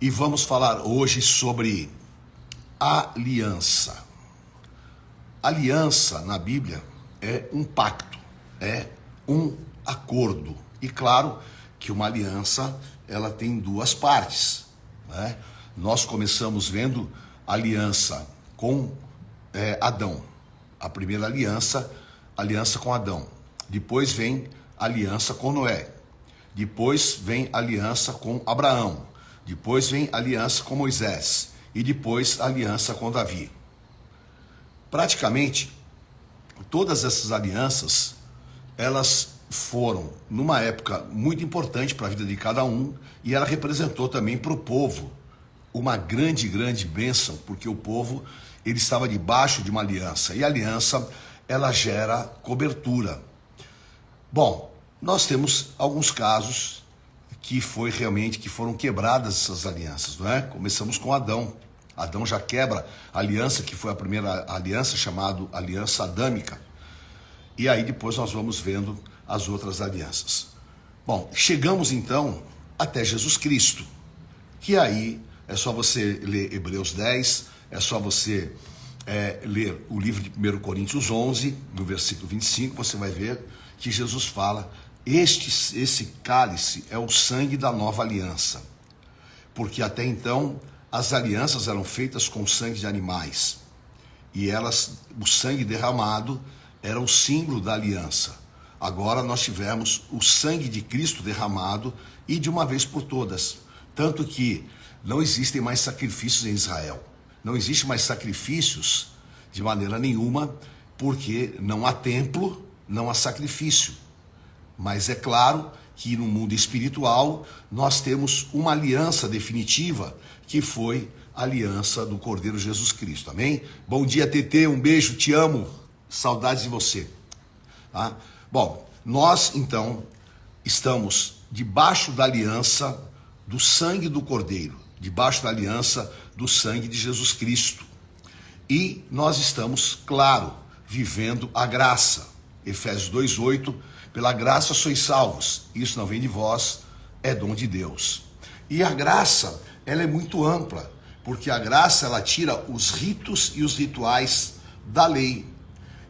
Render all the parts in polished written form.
e vamos falar hoje sobre aliança. Aliança na Bíblia é um pacto, é um acordo. E claro que uma aliança ela tem duas partes, né? Nós começamos vendo aliança com Adão. A primeira aliança com Adão. Depois vem aliança com Noé. Depois vem aliança com Abraão. Depois vem aliança com Moisés. E depois aliança com Davi. Praticamente, todas essas alianças, elas foram numa época muito importante para a vida de cada um, e ela representou também para o povo uma grande bênção, porque o povo ele estava debaixo de uma aliança, e a aliança ela gera cobertura. Bom, nós temos alguns casos que foram quebradas essas alianças, não é? Começamos com Adão. Adão já quebra a aliança, que foi a primeira aliança, chamada aliança adâmica. E aí depois nós vamos vendo as outras alianças. Bom, chegamos então até Jesus Cristo, que aí é só você ler Hebreus 10, é só você ler o livro de 1 Coríntios 11, no versículo 25, você vai ver que Jesus fala, esse cálice é o sangue da nova aliança, porque até então as alianças eram feitas com sangue de animais, e o sangue derramado era o símbolo da aliança. Agora nós tivemos o sangue de Cristo derramado, e de uma vez por todas, tanto que não existem mais sacrifícios em Israel, não existe mais sacrifícios de maneira nenhuma, porque não há templo, não há sacrifício. Mas é claro que no mundo espiritual nós temos uma aliança definitiva, que foi a aliança do Cordeiro Jesus Cristo, amém? Bom dia, TT, um beijo, te amo, saudades de você. Tá? Bom, nós então estamos debaixo da aliança do sangue do Cordeiro, debaixo da aliança do sangue de Jesus Cristo. E nós estamos, claro, vivendo a graça. Efésios 2:8, pela graça sois salvos, isso não vem de vós, é dom de Deus. E a graça, ela é muito ampla, porque a graça, ela tira os ritos e os rituais da lei,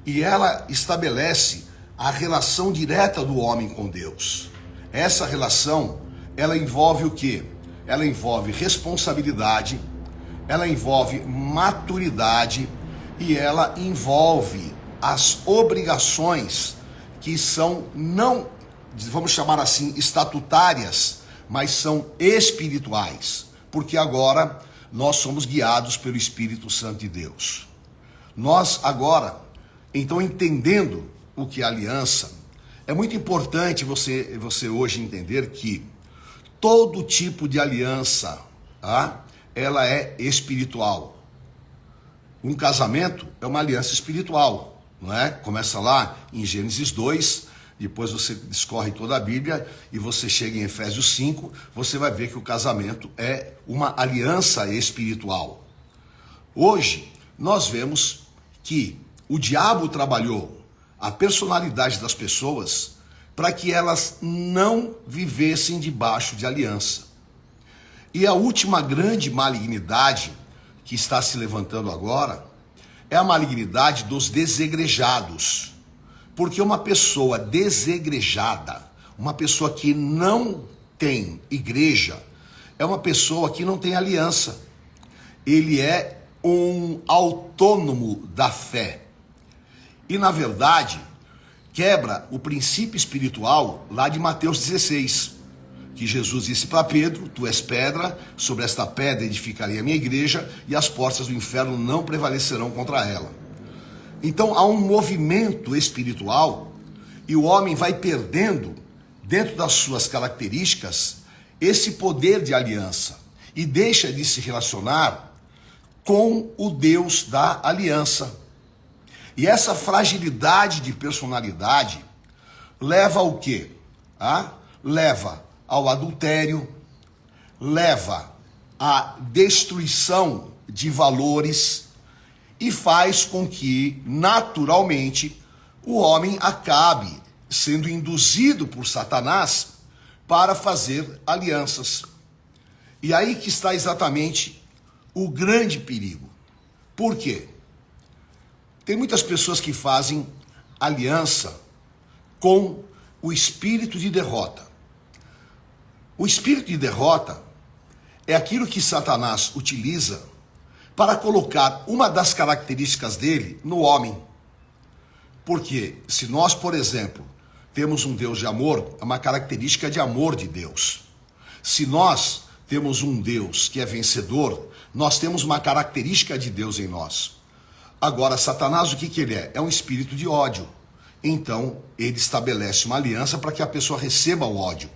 e ela estabelece a relação direta do homem com Deus. Essa relação, ela envolve o quê? Ela envolve responsabilidade, ela envolve maturidade, e ela envolve as obrigações que são não, vamos chamar assim, estatutárias, mas são espirituais, porque agora nós somos guiados pelo Espírito Santo de Deus. Nós agora, então, entendendo o que é aliança, é muito importante você hoje entender que todo tipo de aliança, tá? Ela é espiritual. Um casamento é uma aliança espiritual, não é? Começa lá em Gênesis 2, depois você discorre toda a Bíblia e você chega em Efésios 5, você vai ver que o casamento é uma aliança espiritual. Hoje, nós vemos que o diabo trabalhou a personalidade das pessoas para que elas não vivessem debaixo de aliança. E a última grande malignidade que está se levantando agora é a malignidade dos desegrejados. Porque uma pessoa desegrejada, uma pessoa que não tem igreja, é uma pessoa que não tem aliança. Ele é um autônomo da fé. E na verdade, quebra o princípio espiritual lá de Mateus 16, que Jesus disse para Pedro, tu és pedra, sobre esta pedra edificarei a minha igreja, e as portas do inferno não prevalecerão contra ela. Então há um movimento espiritual, e o homem vai perdendo, dentro das suas características, esse poder de aliança, e deixa de se relacionar com o Deus da aliança. E essa fragilidade de personalidade leva ao quê? Leva ao adultério, leva à destruição de valores e faz com que, naturalmente, o homem acabe sendo induzido por Satanás para fazer alianças. E aí que está exatamente o grande perigo. Por quê? Tem muitas pessoas que fazem aliança com o espírito de derrota. O espírito de derrota é aquilo que Satanás utiliza para colocar uma das características dele no homem. Porque se nós, por exemplo, temos um Deus de amor, é uma característica de amor de Deus. Se nós temos um Deus que é vencedor, nós temos uma característica de Deus em nós. Agora, Satanás, o que ele é? É um espírito de ódio. Então, ele estabelece uma aliança para que a pessoa receba o ódio.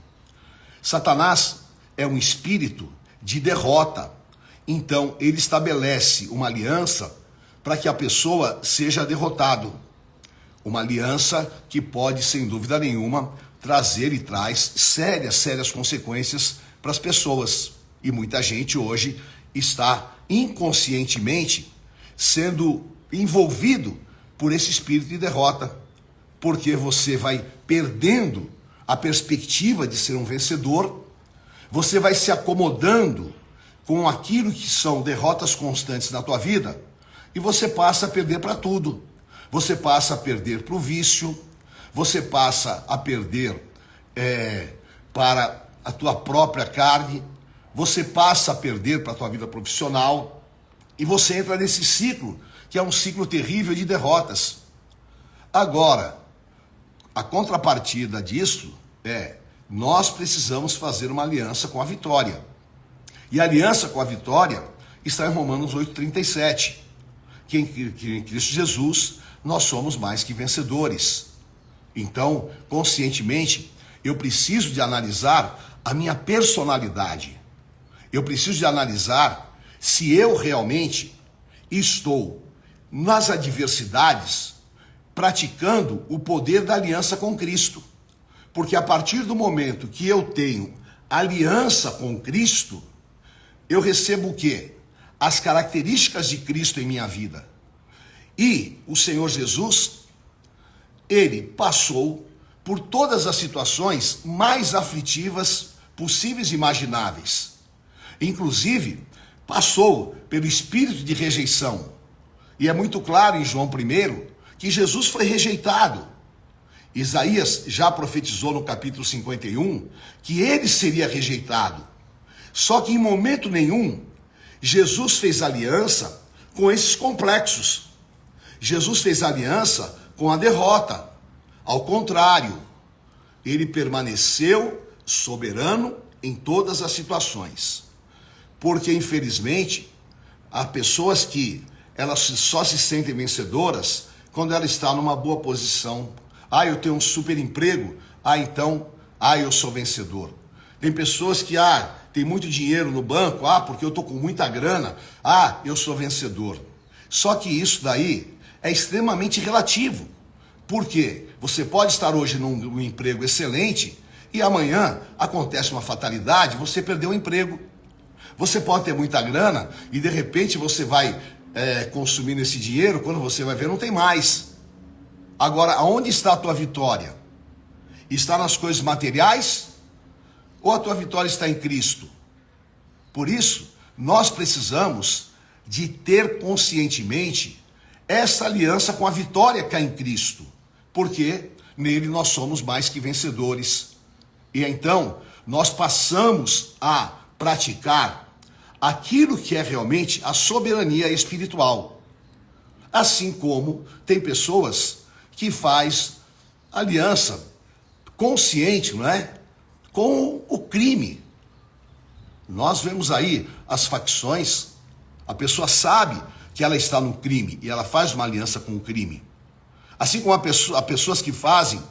Satanás é um espírito de derrota. Então, ele estabelece uma aliança para que a pessoa seja derrotado. Uma aliança que pode, sem dúvida nenhuma, trazer e traz sérias consequências para as pessoas. E muita gente hoje está inconscientemente sendo envolvido por esse espírito de derrota, porque você vai perdendo a perspectiva de ser um vencedor, você vai se acomodando com aquilo que são derrotas constantes na tua vida e você passa a perder para tudo. Você passa a perder para o vício, você passa a perder para a tua própria carne, você passa a perder para a tua vida profissional e você entra nesse ciclo, que é um ciclo terrível de derrotas. Agora, a contrapartida disso é, nós precisamos fazer uma aliança com a vitória. E a aliança com a vitória está em Romanos 8,37, que em Cristo Jesus nós somos mais que vencedores. Então, conscientemente, eu preciso de analisar a minha personalidade. Eu preciso de analisar se eu realmente estou nas adversidades praticando o poder da aliança com Cristo. Porque a partir do momento que eu tenho aliança com Cristo, eu recebo o quê? As características de Cristo em minha vida. E o Senhor Jesus, ele passou por todas as situações mais aflitivas possíveis e imagináveis. Inclusive, passou pelo espírito de rejeição. E é muito claro em João 1 que Jesus foi rejeitado. Isaías já profetizou no capítulo 51 que ele seria rejeitado. Só que em momento nenhum, Jesus fez aliança com esses complexos. Jesus fez aliança com a derrota. Ao contrário, ele permaneceu soberano em todas as situações. Porque, infelizmente, há pessoas que elas só se sentem vencedoras quando ela está numa boa posição. Ah, eu tenho um super emprego. Eu sou vencedor. Tem pessoas que, tem muito dinheiro no banco. Porque eu estou com muita grana. Eu sou vencedor. Só que isso daí é extremamente relativo. Por quê? Você pode estar hoje num emprego excelente e amanhã acontece uma fatalidade, você perdeu o emprego. Você pode ter muita grana e de repente você vai consumindo esse dinheiro, quando você vai ver não tem mais. Agora, aonde está a tua vitória? Está nas coisas materiais ou a tua vitória está em Cristo? Por isso, nós precisamos de ter conscientemente essa aliança com a vitória que há em Cristo, porque nele nós somos mais que vencedores. E então, nós passamos a praticar aquilo que é realmente a soberania espiritual. Assim como tem pessoas que faz aliança consciente, não é? Com o crime. Nós vemos aí as facções, a pessoa sabe que ela está no crime e ela faz uma aliança com o crime. Assim como há pessoas que fazem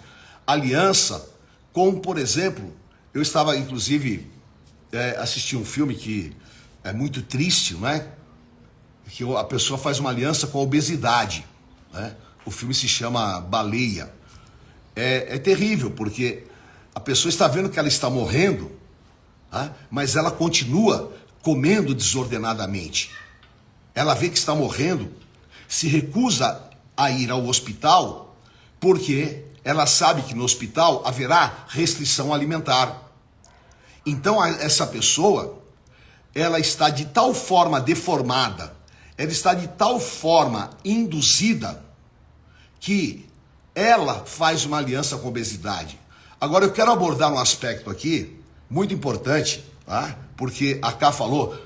aliança com, por exemplo, eu estava inclusive assisti um filme que é muito triste, não é? Que a pessoa faz uma aliança com a obesidade, né? O filme se chama Baleia. É terrível, porque a pessoa está vendo que ela está morrendo, né? Mas ela continua comendo desordenadamente. Ela vê que está morrendo, se recusa a ir ao hospital, porque ela sabe que no hospital haverá restrição alimentar. Então essa pessoa, ela está de tal forma deformada, ela está de tal forma induzida, que ela faz uma aliança com a obesidade. Agora eu quero abordar um aspecto aqui, muito importante, tá? Porque a Cá falou,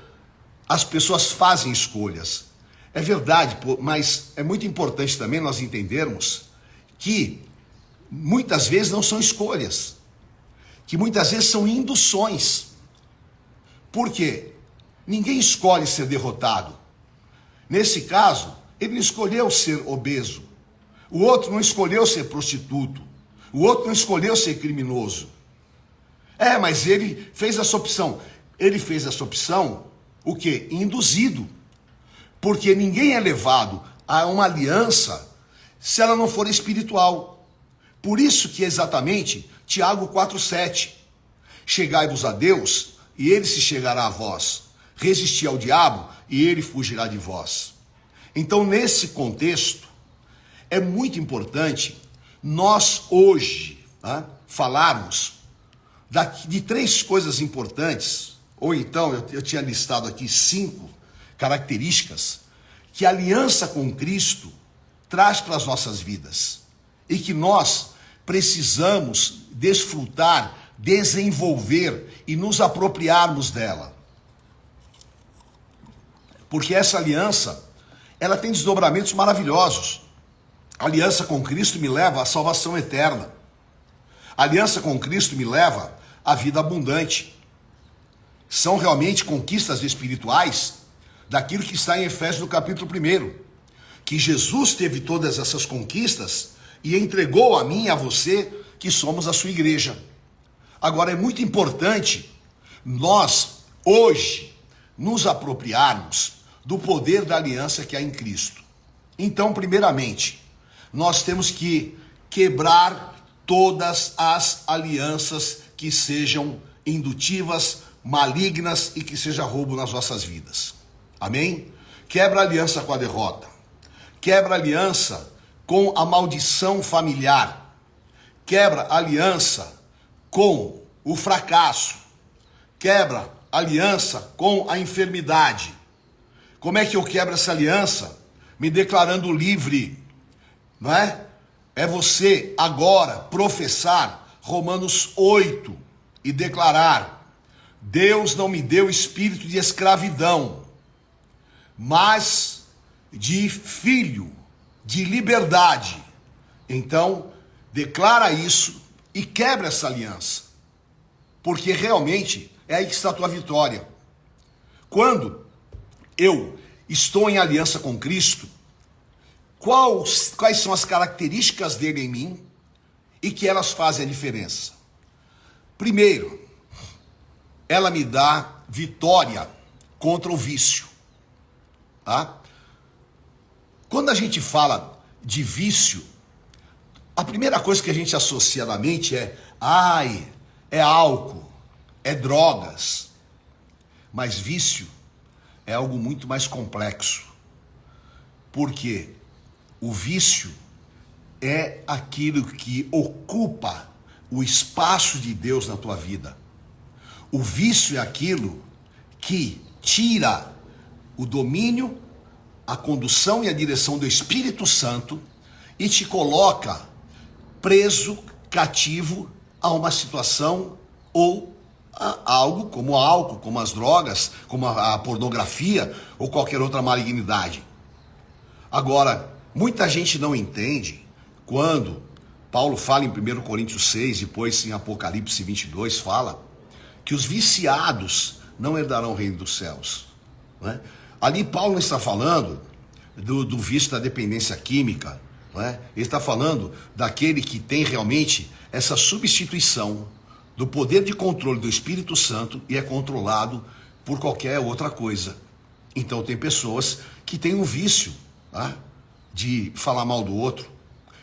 as pessoas fazem escolhas. É verdade, mas é muito importante também nós entendermos que muitas vezes não são escolhas, que muitas vezes são induções. Por quê? Ninguém escolhe ser derrotado. Nesse caso, ele não escolheu ser obeso. O outro não escolheu ser prostituto. O outro não escolheu ser criminoso. Mas ele fez essa opção. Ele fez essa opção, o quê? Induzido. Porque ninguém é levado a uma aliança se ela não for espiritual. Por isso que exatamente Tiago 4,7. Chegai-vos a Deus, e ele se chegará a vós. Resisti ao diabo, e ele fugirá de vós. Então, nesse contexto, é muito importante nós hoje falarmos de 3 coisas importantes, ou então eu tinha listado aqui 5 características que a aliança com Cristo traz para as nossas vidas e que nós precisamos desfrutar, desenvolver e nos apropriarmos dela. Porque essa aliança, ela tem desdobramentos maravilhosos. A aliança com Cristo me leva à salvação eterna. A aliança com Cristo me leva à vida abundante. São realmente conquistas espirituais daquilo que está em Efésios no capítulo 1. Que Jesus teve todas essas conquistas e entregou a mim e a você, que somos a sua igreja. Agora é muito importante nós, hoje, nos apropriarmos do poder da aliança que há em Cristo. Então, primeiramente, nós temos que quebrar todas as alianças que sejam indutivas, malignas e que seja roubo nas nossas vidas. Amém? Quebra a aliança com a derrota. Quebra a aliança com a maldição familiar. Quebra a aliança com o fracasso. Quebra a aliança com a enfermidade. Como é que eu quebro essa aliança? Me declarando livre, não é? É você agora professar Romanos 8 e declarar: Deus não me deu espírito de escravidão, mas de filho, de liberdade. Então, declara isso e quebra essa aliança, porque realmente é aí que está a tua vitória. Quando eu estou em aliança com Cristo, quais são as características dele em mim e que elas fazem a diferença? Primeiro, ela me dá vitória contra o vício. Tá? Quando a gente fala de vício, a primeira coisa que a gente associa na mente é álcool, é drogas. Mas vício é algo muito mais complexo. Porque o vício é aquilo que ocupa o espaço de Deus na tua vida. O vício é aquilo que tira o domínio, a condução e a direção do Espírito Santo e te coloca preso, cativo a uma situação ou a algo como o álcool, como as drogas, como a pornografia ou qualquer outra malignidade. Agora, muita gente não entende quando Paulo fala em 1 Coríntios 6, depois em Apocalipse 22, fala que os viciados não herdarão o reino dos céus. Não é? Ali Paulo não está falando do vício da dependência química, não é? Ele está falando daquele que tem realmente essa substituição do poder de controle do Espírito Santo e é controlado por qualquer outra coisa. Então tem pessoas que têm um vício, tá? De falar mal do outro.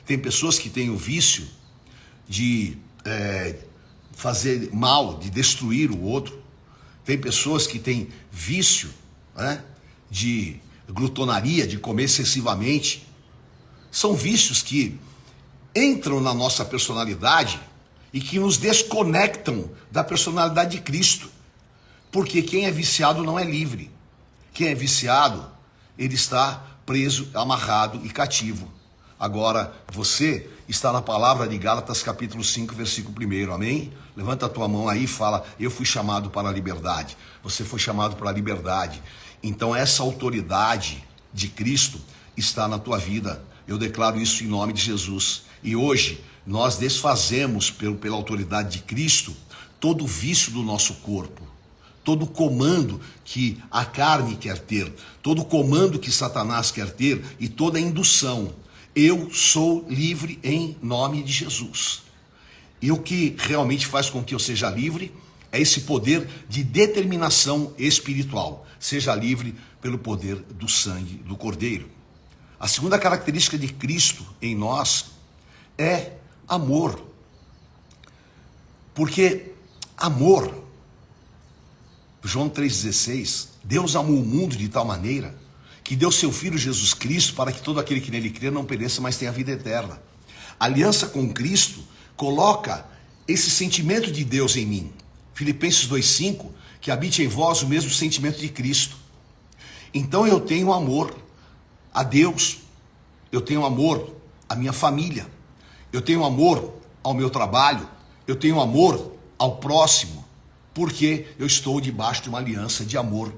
Tem pessoas que têm o vício de fazer mal, de destruir o outro. Tem pessoas que têm vício, né, de glutonaria, de comer excessivamente. São vícios que entram na nossa personalidade e que nos desconectam da personalidade de Cristo. Porque quem é viciado não é livre. Quem é viciado, ele está preso, amarrado e cativo. Agora, você está na palavra de Gálatas capítulo 5, versículo 1, amém? Levanta a tua mão aí e fala, eu fui chamado para a liberdade. Você foi chamado para a liberdade. Então essa autoridade de Cristo está na tua vida. Eu declaro isso em nome de Jesus. E hoje nós desfazemos pela autoridade de Cristo todo o vício do nosso corpo. Todo comando que a carne quer ter, todo comando que Satanás quer ter e toda indução. Eu sou livre em nome de Jesus. E o que realmente faz com que eu seja livre é esse poder de determinação espiritual. Seja livre pelo poder do sangue do Cordeiro. A segunda característica de Cristo em nós é amor. Porque amor, João 3,16, Deus amou o mundo de tal maneira que deu seu Filho Jesus Cristo para que todo aquele que nele crê não pereça, mas tenha vida eterna. A aliança com Cristo coloca esse sentimento de Deus em mim. Filipenses 2,5, que habite em vós o mesmo sentimento de Cristo. Então eu tenho amor a Deus, eu tenho amor à minha família, eu tenho amor ao meu trabalho, eu tenho amor ao próximo, porque eu estou debaixo de uma aliança de amor.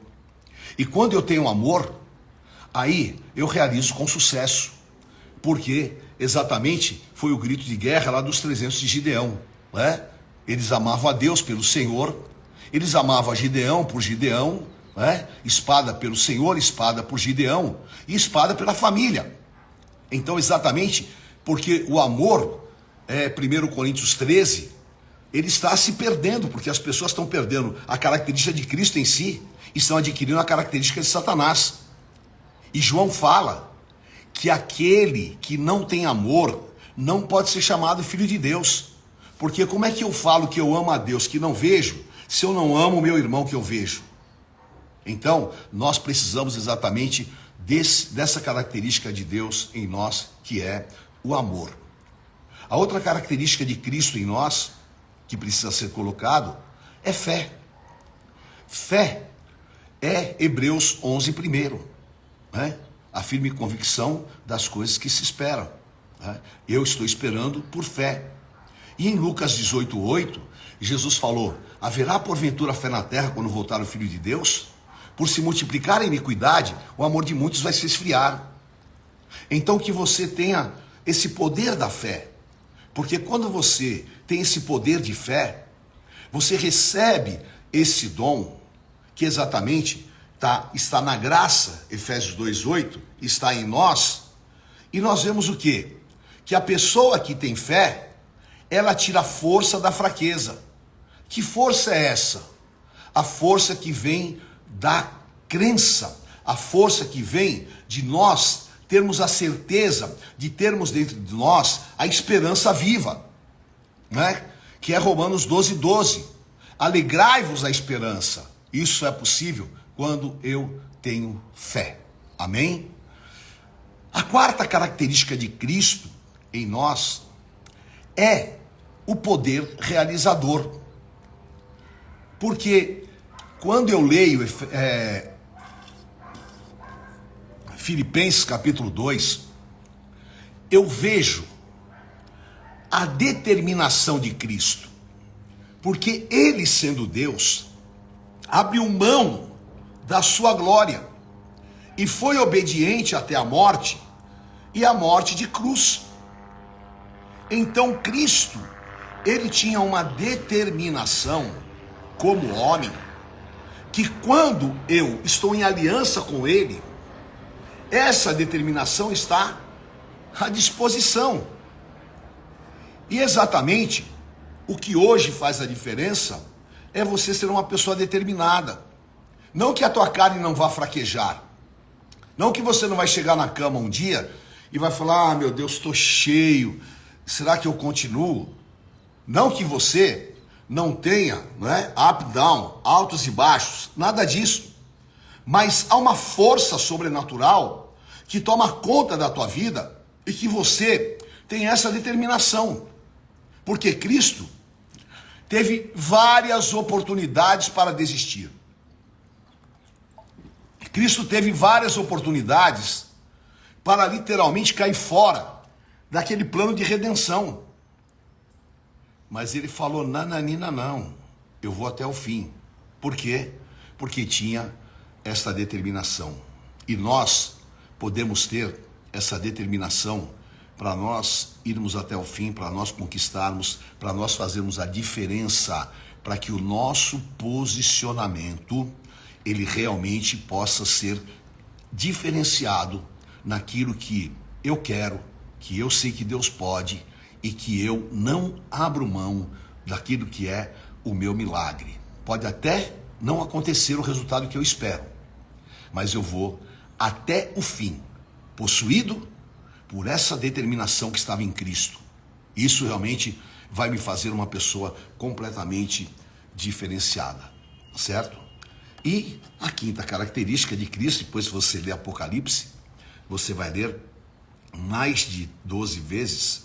E quando eu tenho amor, aí eu realizo com sucesso, porque exatamente foi o grito de guerra lá dos 300 de Gideão, né? Eles amavam a Deus pelo Senhor, eles amavam a Gideão por Gideão, né? Espada pelo Senhor, espada por Gideão e espada pela família. Então exatamente porque o amor, 1 Coríntios 13, ele está se perdendo, porque as pessoas estão perdendo a característica de Cristo em si e estão adquirindo a característica de Satanás. E João fala que aquele que não tem amor não pode ser chamado filho de Deus. Porque como é que eu falo que eu amo a Deus que não vejo, se eu não amo o meu irmão que eu vejo? Então, nós precisamos exatamente dessa característica de Deus em nós, que é o amor. A outra característica de Cristo em nós, que precisa ser colocado, é fé. Fé é Hebreus 11:1, né? A firme convicção das coisas que se esperam, né? Eu estou esperando por fé. E em Lucas 18:8, Jesus falou, haverá porventura fé na terra quando voltar o Filho de Deus? Por se multiplicar a iniquidade, o amor de muitos vai se esfriar. Então que você tenha esse poder da fé, porque quando você tem esse poder de fé, você recebe esse dom, que exatamente está na graça, Efésios 2:8, está em nós, e nós vemos o quê? Que a pessoa que tem fé, ela tira a força da fraqueza. Que força é essa? A força que vem da crença, a força que vem de nós termos a certeza, de termos dentro de nós a esperança viva, né? Que é Romanos 12:12. Alegrai-vos a esperança. Isso é possível quando eu tenho fé. Amém? A quarta característica de Cristo em nós é o poder realizador. Porque quando eu leio Filipenses capítulo 2, eu vejo a determinação de Cristo. Porque ele, sendo Deus, abriu mão da sua glória e foi obediente até a morte, e a morte de cruz. Então Cristo, ele tinha uma determinação como homem, que quando eu estou em aliança com ele, essa determinação está à disposição. E exatamente o que hoje faz a diferença é você ser uma pessoa determinada. Não que a tua carne não vá fraquejar. Não que você não vai chegar na cama um dia e vai falar, ah, meu Deus, estou cheio, será que eu continuo? Não que você não tenha, up, down, altos e baixos, nada disso. Mas há uma força sobrenatural que toma conta da tua vida e que você tem essa determinação. Porque Cristo teve várias oportunidades para desistir. Cristo teve várias oportunidades para literalmente cair fora daquele plano de redenção. Mas ele falou, nananina não, eu vou até o fim. Por quê? Porque tinha essa determinação. E nós podemos ter essa determinação para nós irmos até o fim, para nós conquistarmos, para nós fazermos a diferença, para que o nosso posicionamento, ele realmente possa ser diferenciado naquilo que eu quero, que eu sei que Deus pode e que eu não abro mão daquilo que é o meu milagre. Pode até não acontecer o resultado que eu espero, mas eu vou até o fim, possuído por essa determinação que estava em Cristo. Isso realmente vai me fazer uma pessoa completamente diferenciada, certo? E a quinta característica de Cristo, depois se você ler Apocalipse, você vai ler mais de 12 vezes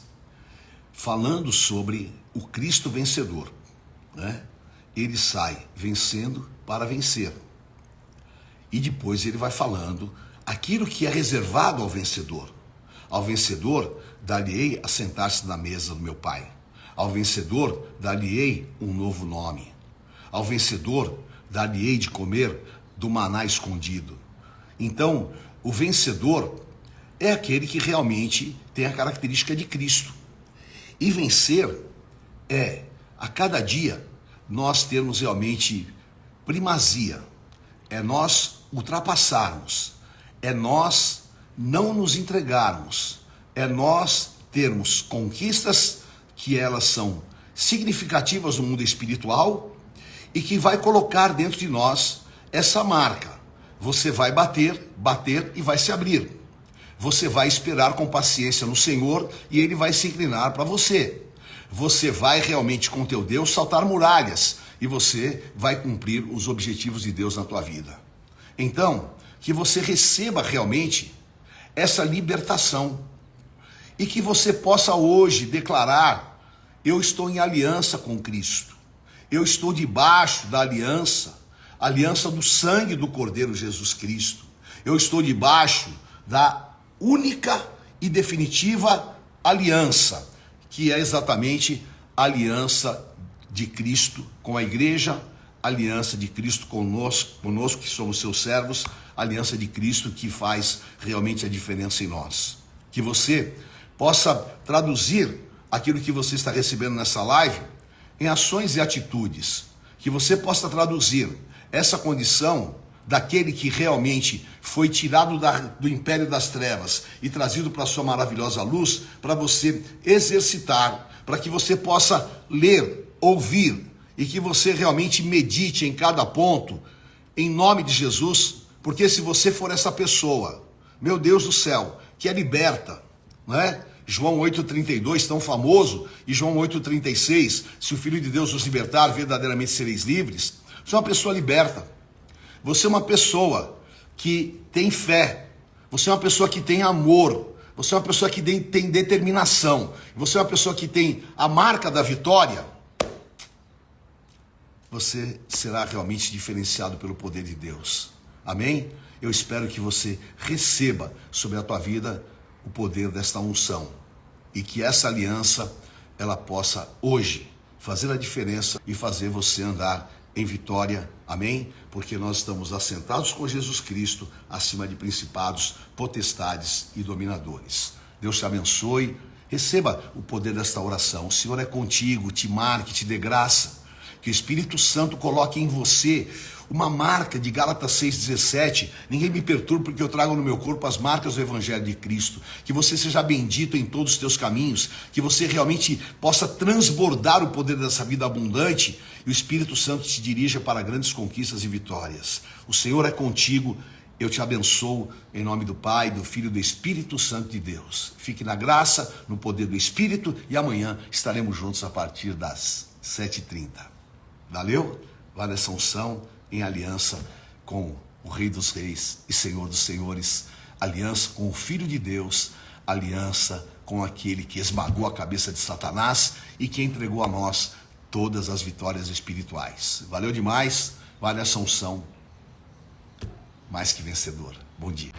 falando sobre o Cristo vencedor, né? Ele sai vencendo para vencer. E depois ele vai falando aquilo que é reservado ao vencedor. Ao vencedor, dar-lhe-ei a sentar-se na mesa do meu Pai. Ao vencedor, dar-lhe-ei um novo nome. Ao vencedor, dar-lhe-ei de comer do maná escondido. Então, o vencedor é aquele que realmente tem a característica de Cristo. E vencer é, a cada dia, nós termos realmente primazia. É nós ultrapassarmos. É nós não nos entregarmos. É nós termos conquistas que elas são significativas no mundo espiritual e que vai colocar dentro de nós essa marca. Você vai bater, bater e vai se abrir. Você vai esperar com paciência no Senhor e Ele vai se inclinar para você. Você vai realmente com teu Deus saltar muralhas e você vai cumprir os objetivos de Deus na tua vida. Então, que você receba realmente essa libertação e que você possa hoje declarar: eu estou em aliança com Cristo. Eu estou debaixo da aliança do sangue do Cordeiro Jesus Cristo. Eu estou debaixo da única e definitiva aliança, que é exatamente a aliança de Cristo com a igreja, a aliança de Cristo conosco que somos seus servos, a aliança de Cristo que faz realmente a diferença em nós. Que você possa traduzir aquilo que você está recebendo nessa live em ações e atitudes, que você possa traduzir essa condição daquele que realmente foi tirado do império das trevas e trazido para a sua maravilhosa luz, para você exercitar, para que você possa ler, ouvir e que você realmente medite em cada ponto, em nome de Jesus, porque se você for essa pessoa, meu Deus do céu, que é liberta, não é? João 8,32, tão famoso, e João 8,36, se o Filho de Deus os libertar, verdadeiramente sereis livres. Você é uma pessoa liberta. Você é uma pessoa que tem fé. Você é uma pessoa que tem amor. Você é uma pessoa que tem determinação. Você é uma pessoa que tem a marca da vitória. Você será realmente diferenciado pelo poder de Deus. Amém? Eu espero que você receba sobre a tua vida o poder desta unção. E que essa aliança, ela possa hoje fazer a diferença e fazer você andar em vitória, amém? Porque nós estamos assentados com Jesus Cristo, acima de principados, potestades e dominadores. Deus te abençoe, receba o poder desta oração. O Senhor é contigo, te marque, te dê graça. Que o Espírito Santo coloque em você uma marca de Gálatas 6,17. Ninguém me perturbe porque eu trago no meu corpo as marcas do Evangelho de Cristo. Que você seja bendito em todos os teus caminhos. Que você realmente possa transbordar o poder dessa vida abundante. E o Espírito Santo te dirija para grandes conquistas e vitórias. O Senhor é contigo. Eu te abençoo em nome do Pai, do Filho e do Espírito Santo de Deus. Fique na graça, no poder do Espírito. E amanhã estaremos juntos a partir das 7h30. Valeu? Vale essa unção em aliança com o Rei dos Reis e Senhor dos Senhores, aliança com o Filho de Deus, aliança com aquele que esmagou a cabeça de Satanás e que entregou a nós todas as vitórias espirituais. Valeu demais, vale essa unção. mais que vencedor. Bom dia.